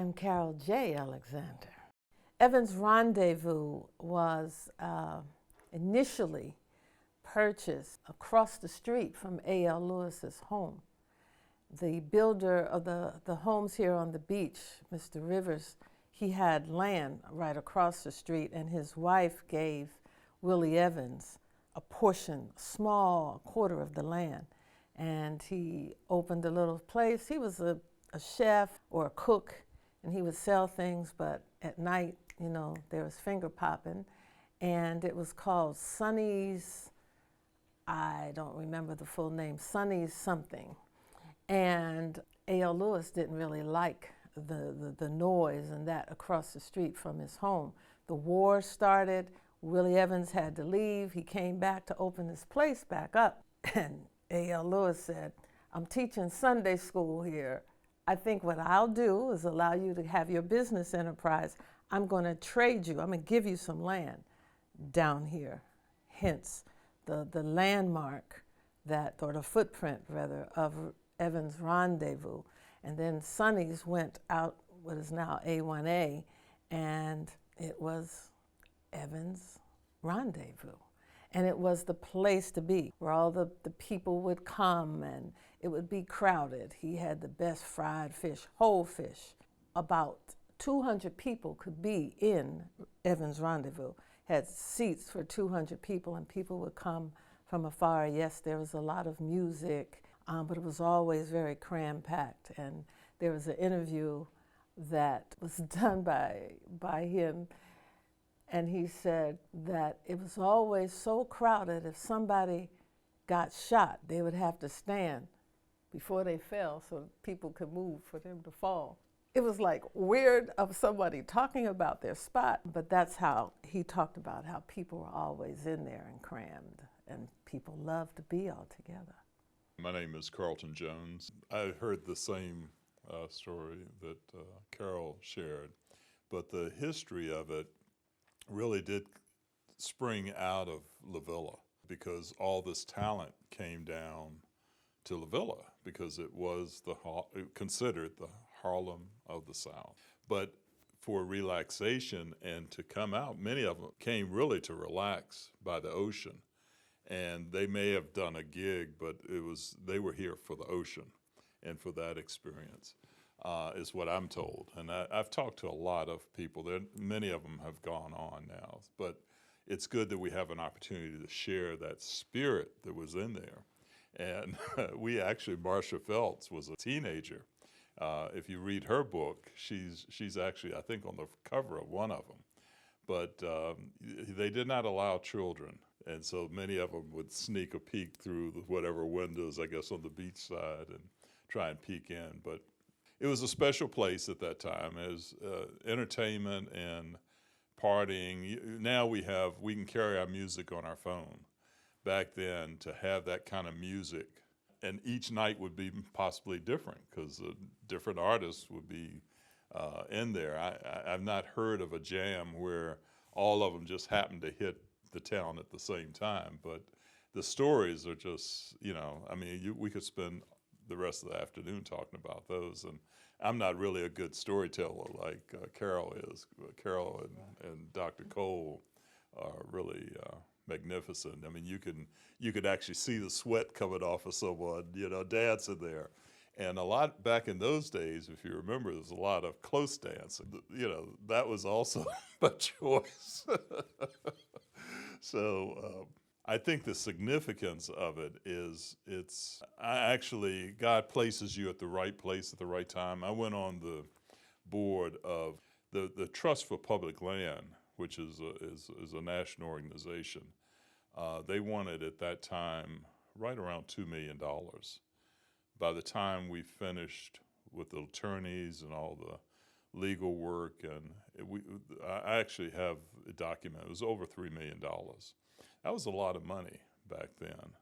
I'm Carol J. Alexander. Evans Rendezvous was initially purchased across the street from A.L. Lewis's home. The builder of the homes here on the beach, Mr. Rivers, he had land right across the street, and his wife gave Willie Evans a portion, a small quarter of the land. And he opened a little place. He was a chef or a cook, and he would sell things, but at night, you know, there was finger popping, and it was called Sonny's, I don't remember the full name, Sonny's something. And A.L. Lewis didn't really like the noise and that across the street from his home. The war started, Willie Evans had to leave, he came back to open his place back up, and A.L. Lewis said, I'm teaching Sunday school here. I think what I'll do is allow you to have your business enterprise. I'm going to trade you, I'm going to give you some land down here. Hence, the landmark that, or the footprint rather, of Evans Rendezvous. And then Sonny's went out what is now A1A, and it was Evans Rendezvous. And it was the place to be, where all the people would come and it would be crowded. He had the best fried fish, whole fish. About 200 people could be in Evans Rendezvous. Had seats for 200 people, and people would come from afar. Yes, there was a lot of music, but it was always very cram-packed. And there was an interview that was done by him, and he said that it was always so crowded, if somebody got shot, they would have to stand before they fell so people could move for them to fall. It was like weird of somebody talking about their spot, but that's how he talked about how people were always in there and crammed, and people loved to be all together. My name is Carlton Jones. I heard the same story that Carol shared, but the history of it really did spring out of La Villa, because all this talent came down to La Villa because it was considered the Harlem of the South. But for relaxation and to come out, many of them came really to relax by the ocean. And they may have done a gig, but they were here for the ocean and for that experience, is what I'm told. And I've talked to a lot of people. Many of them have gone on now, but it's good that we have an opportunity to share that spirit that was in there. And we actually, Marcia Phelps was a teenager. If you read her book, she's actually, I think, on the cover of one of them. But they did not allow children. And so many of them would sneak a peek through whatever windows, I guess, on the beach side and try and peek in. But it was a special place at that time as entertainment and partying. Now we can carry our music on our phone. Back then, to have that kind of music, and each night would be possibly different because different artists would be in there. I've not heard of a jam where all of them just happened to hit the town at the same time, but the stories are just, I mean, we could spend the rest of the afternoon talking about those, and I'm not really a good storyteller like Carol is. Carol and Dr. Cole are really magnificent. I mean, you could actually see the sweat coming off of someone, dancing there. And a lot back in those days, if you remember, there was a lot of close dancing. That was also a choice. So I think the significance of it is God places you at the right place at the right time. I went on the board of the Trust for Public Land, which is a national organization. They wanted at that time right around $2 million. By the time we finished with the attorneys and all the legal work, and I actually have a document, it was over $3 million. That was a lot of money back then.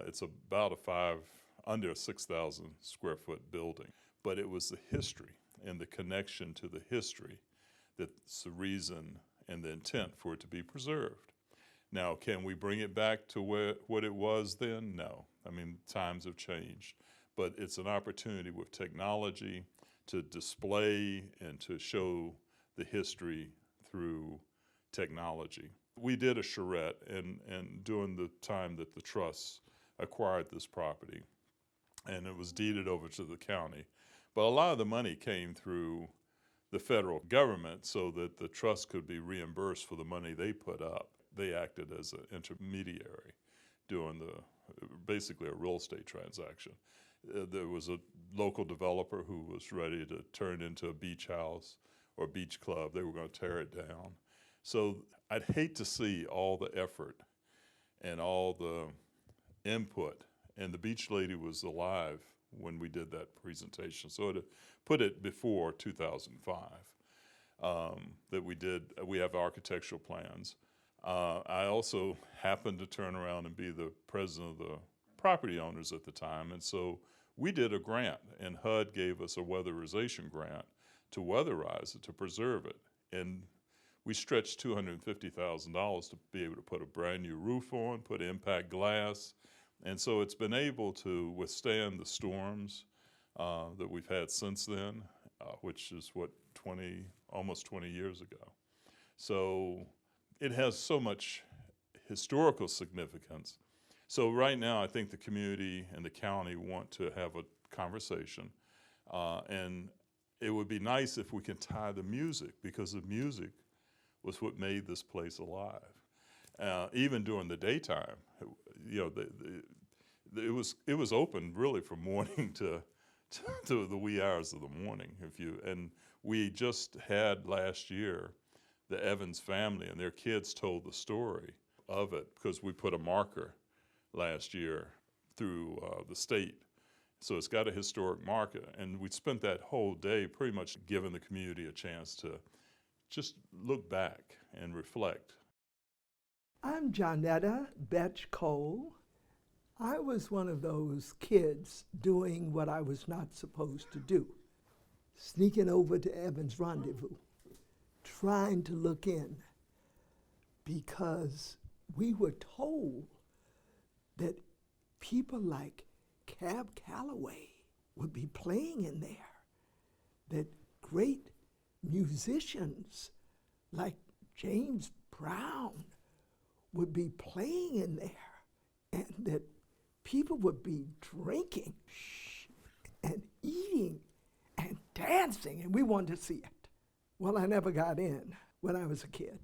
It's about under a 6,000 square foot building, but it was the history and the connection to the history that's the reason and the intent for it to be preserved. Now, can we bring it back to what it was then? No. I mean, times have changed. But it's an opportunity with technology to display and to show the history through technology. We did a charrette, and during the time that the trust acquired this property, and it was deeded over to the county. But a lot of the money came through the federal government so that the trust could be reimbursed for the money they put up. They acted as an intermediary during basically a real estate transaction. There was a local developer who was ready to turn it into a beach house or beach club. They were going to tear it down. So I'd hate to see all the effort and all the input, and the beach lady was alive when we did that presentation. So to put it before 2005, that we have architectural plans. I also happened to turn around and be the president of the property owners at the time, and so we did a grant, and HUD gave us a weatherization grant to weatherize it, to preserve it. And we stretched $250,000 to be able to put a brand new roof on, put impact glass, and so it's been able to withstand the storms that we've had since then, which is almost 20 years ago. So it has so much historical significance. So right now, I think the community and the county want to have a conversation, and it would be nice if we can tie the music, because the music was what made this place alive. Even during the daytime, it was open really from morning to the wee hours of the morning. And we just had last year the Evans family and their kids told the story of it, because we put a marker last year through the state. So it's got a historic marker, and we spent that whole day pretty much giving the community a chance to just look back and reflect. I'm Johnnetta Betch Cole. I was one of those kids doing what I was not supposed to do, sneaking over to Evans Rendezvous, trying to look in, because we were told that people like Cab Calloway would be playing in there, that great musicians like James Brown would be playing in there, and that people would be drinking and eating and dancing, and we wanted to see it. Well, I never got in when I was a kid.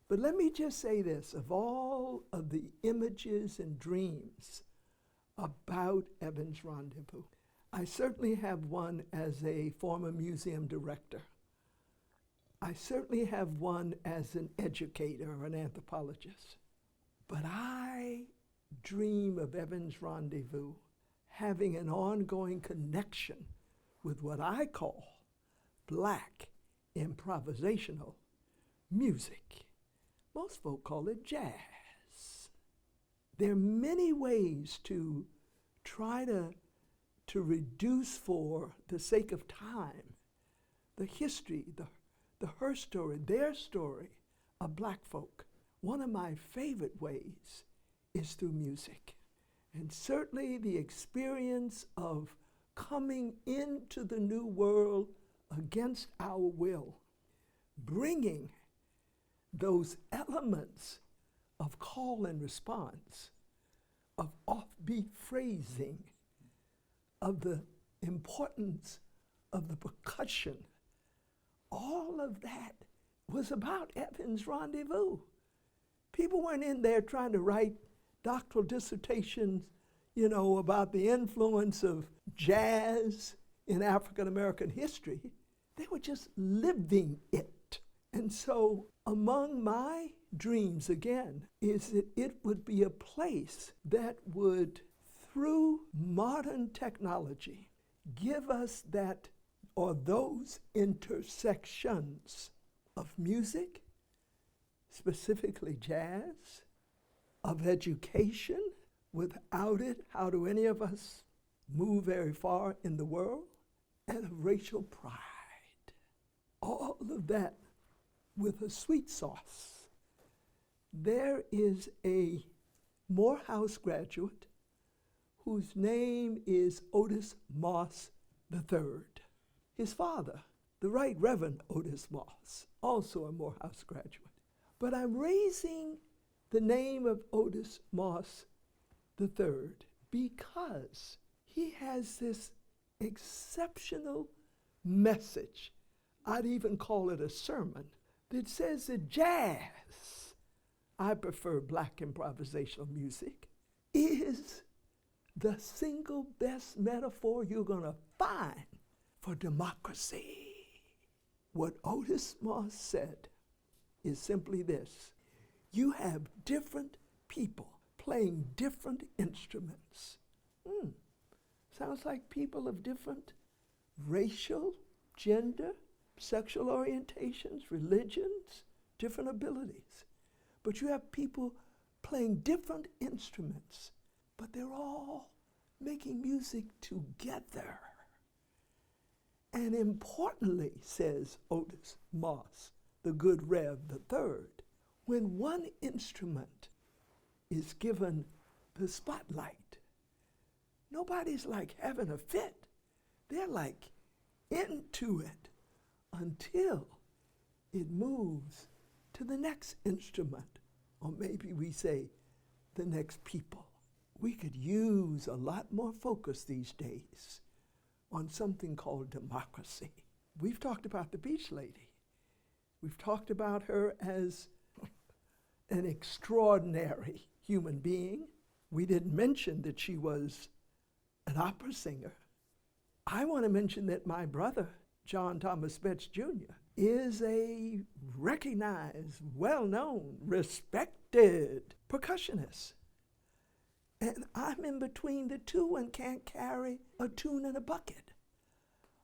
But let me just say this, of all of the images and dreams about Evans Rendezvous, I certainly have one as a former museum director. I certainly have one as an educator or an anthropologist. But I dream of Evans Rendezvous having an ongoing connection with what I call Black improvisational music. Most folk call it jazz. There are many ways to try to reduce, for the sake of time, the history, her story, their story of Black folk. One of my favorite ways is through music. And certainly the experience of coming into the new world against our will, bringing those elements of call and response, of offbeat phrasing, of the importance of the percussion, all of that was about Evans Rendezvous. People weren't in there trying to write doctoral dissertations, about the influence of jazz in African American history. They were just living it. And so among my dreams, again, is that it would be a place that would, through modern technology, give us that, or those intersections of music, specifically jazz, of education. Without it, how do any of us move very far in the world? And of racial pride. All of that with a sweet sauce. There is a Morehouse graduate whose name is Otis Moss III. his father, the Right Reverend Otis Moss, also a Morehouse graduate. But I'm raising the name of Otis Moss III because he has this exceptional message. I'd even call it a sermon that says that jazz, I prefer black improvisational music, is the single best metaphor you're going to find for democracy. What Otis Moss said is simply this: you have different people playing different instruments. Sounds like people of different racial, gender, sexual orientations, religions, different abilities. But you have people playing different instruments, but they're all making music together. And importantly, says Otis Moss, the good Rev III, when one instrument is given the spotlight, nobody's like having a fit. They're like into it until it moves to the next instrument, or maybe we say the next people. We could use a lot more focus these days on something called democracy. We've talked about the Beach Lady. We've talked about her as an extraordinary human being. We didn't mention that she was an opera singer. I want to mention that my brother, John Thomas Betts Jr., is a recognized, well-known, respected percussionist. And I'm in between the two and can't carry a tune in a bucket.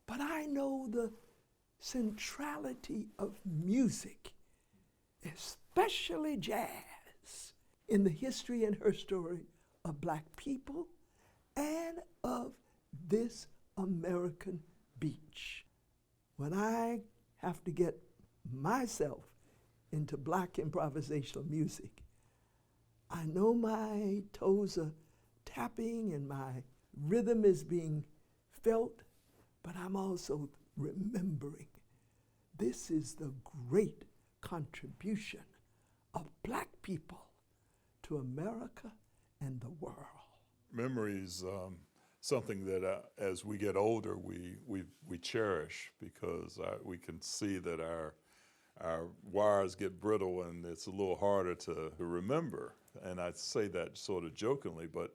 But I know the centrality of music, especially jazz, in the history and her story of black people and of this American beach. When I have to get myself into black improvisational music, I know my toes are tapping and my rhythm is being felt, but I'm also remembering this is the great contribution of black people to America and the world. Memory is something that as we get older, we cherish, because we can see that our wires get brittle and it's a little harder to remember. And I say that sort of jokingly, but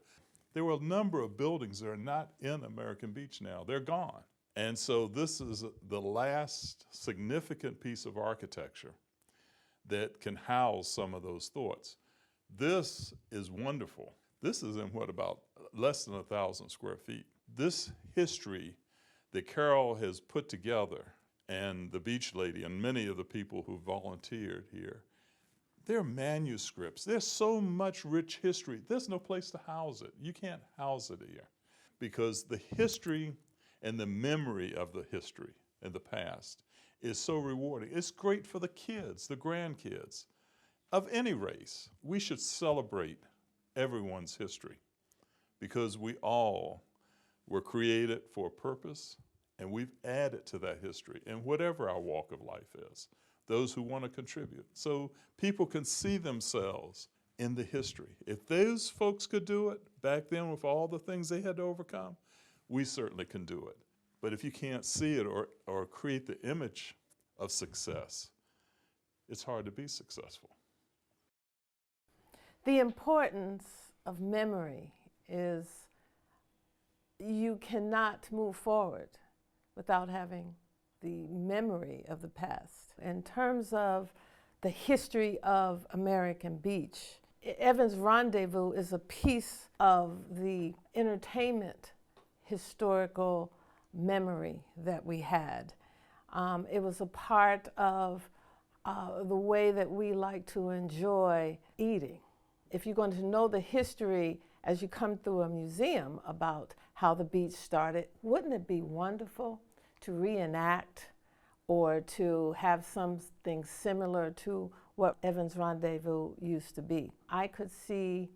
there were a number of buildings that are not in American Beach now. They're gone. And so this is the last significant piece of architecture that can house some of those thoughts. This is wonderful. This is in about less than 1,000 square feet. This history that Carol has put together, and the Beach Lady and many of the people who volunteered here, they're manuscripts. There's so much rich history. There's no place to house it. You can't house it here, because the history and the memory of the history and the past is so rewarding. It's great for the kids, the grandkids of any race. We should celebrate everyone's history, because we all were created for a purpose, and we've added to that history in whatever our walk of life is, those who want to contribute, so people can see themselves in the history. If those folks could do it back then with all the things they had to overcome, we certainly can do it. But if you can't see it or create the image of success, it's hard to be successful. The importance of memory is you cannot move forward without having the memory of the past. In terms of the history of American Beach, Evans Rendezvous is a piece of the entertainment historical memory that we had. It was a part of the way that we like to enjoy eating. If you're going to know the history as you come through a museum about how the beach started, wouldn't it be wonderful to reenact or to have something similar to what Evans Rendezvous used to be? I could see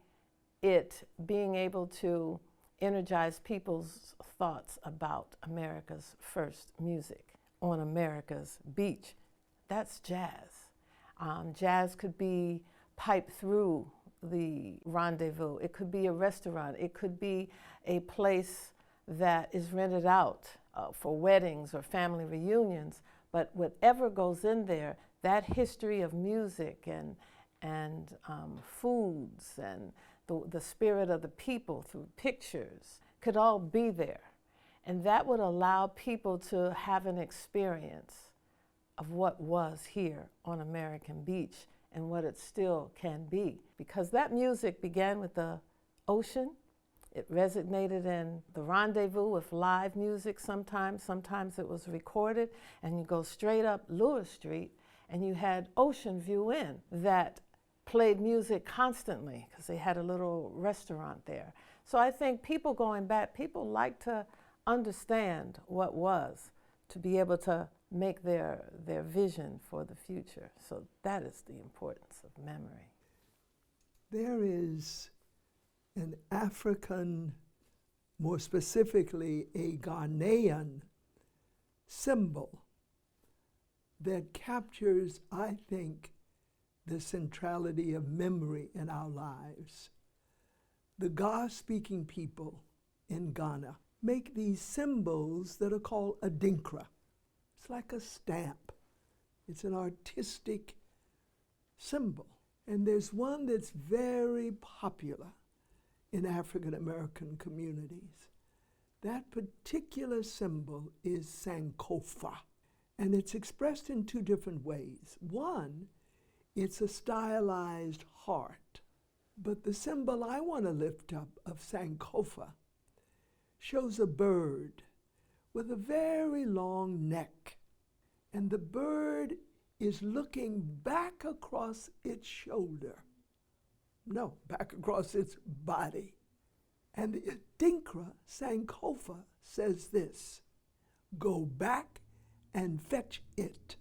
it being able to energize people's thoughts about America's first music on America's beach. That's jazz. Jazz could be piped through the Rendezvous. It could be a restaurant. It could be a place that is rented out for weddings or family reunions. But whatever goes in there, that history of music and foods and the spirit of the people through pictures could all be there. And that would allow people to have an experience of what was here on American beach and what it still can be. Because that music began with the ocean. It resonated in the Rendezvous with live music sometimes it was recorded, and you go straight up Lewis Street and you had Ocean View Inn that played music constantly because they had a little restaurant there. So I think people going back, people like to understand what was to be able to make their vision for the future. So that is the importance of memory. There is an African, more specifically a Ghanaian symbol that captures, I think, the centrality of memory in our lives. The Ga-speaking people in Ghana make these symbols that are called Adinkra. It's like a stamp. It's an artistic symbol. And there's one that's very popular in African American communities. That particular symbol is Sankota, and it's expressed in two different ways. One, it's a stylized heart, but the symbol I want to lift up of Sankota shows a bird with a very long neck, and the bird is looking back across its shoulder. No, back across its body. And the Adinkra Sankota says this: go back and fetch it.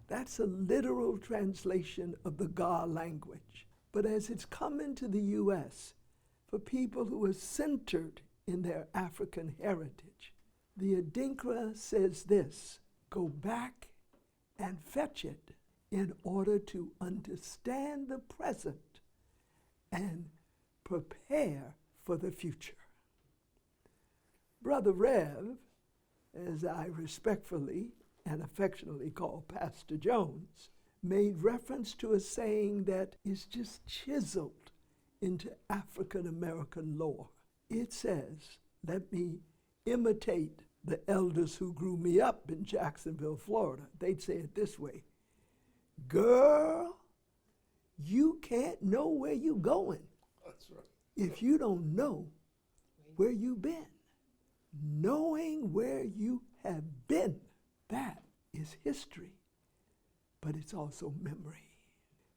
That's a literal translation of the Ga language. But as it's come into the U.S., for people who are centered in their African heritage, the Adinkra says this: go back and fetch it in order to understand the present and prepare for the future. Brother Rev, as I respectfully and affectionately call Pastor Jones, made reference to a saying that is just chiseled into African American lore. It says, let me imitate the elders who grew me up in Jacksonville, Florida. They'd say it this way: girl, you can't know where you're going. That's right. If you don't know where you've been. Knowing where you have been, that is history, but it's also memory.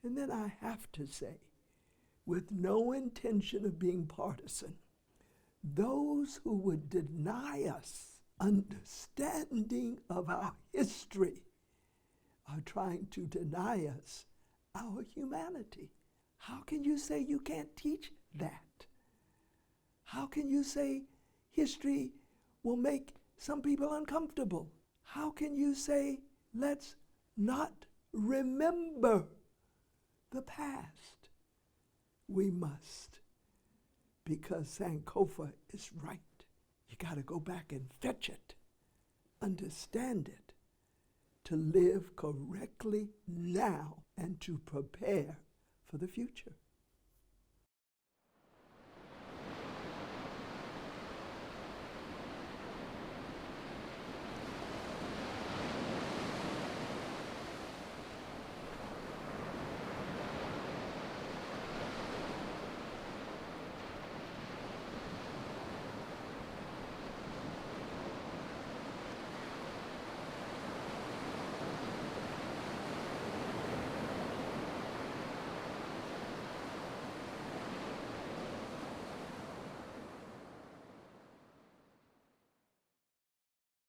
And then I have to say, with no intention of being partisan, those who would deny us understanding of our history are trying to deny us our humanity. How can you say you can't teach that? How can you say history will make some people uncomfortable? How can you say let's not remember the past? We must, because Sankota is right. You got to go back and fetch it, understand it, to live correctly now and to prepare for the future.